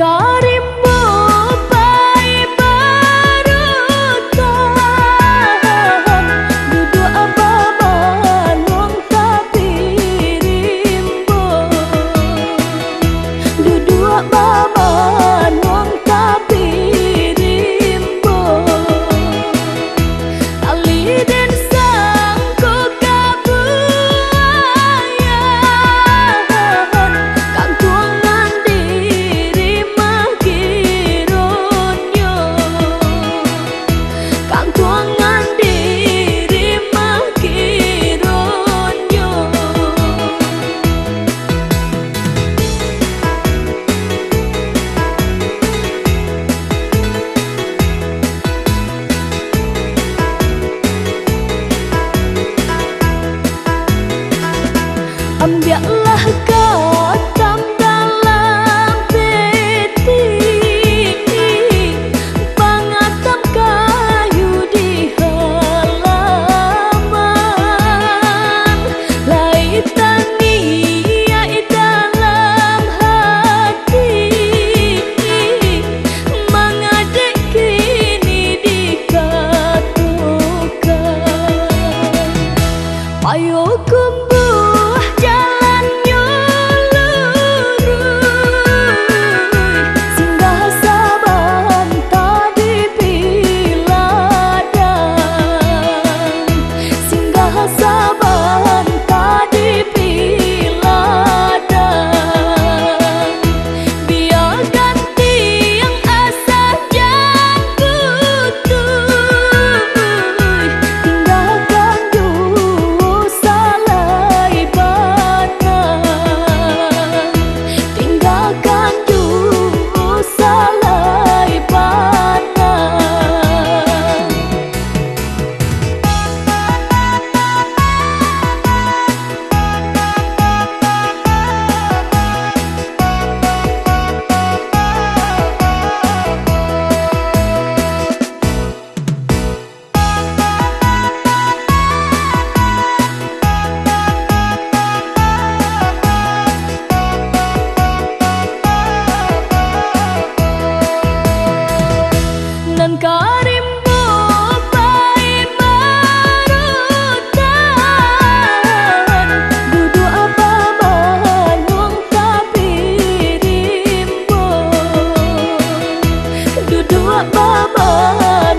karimbo pai barutan duduk ababan wong tapi rimbo duduk ababan wong tapi rimbo tali den sangko kabuayan kang tuangan diri magironyo kang tuangan diri magironyo ambillah katam dalam peti pangatam kayu di halaman laitan niat dalam hati mengadek kini dikatukan payo kumbuh jalan nyolurui singgah saban tadi piladang singgah saban tadi piladang biarkan tiang asa jangkutui tinggalkan dulu salai banang tinggalkan dulu salai banang nan karimbo pai barutan duduk ababan wong tapi rimbo duduk ababan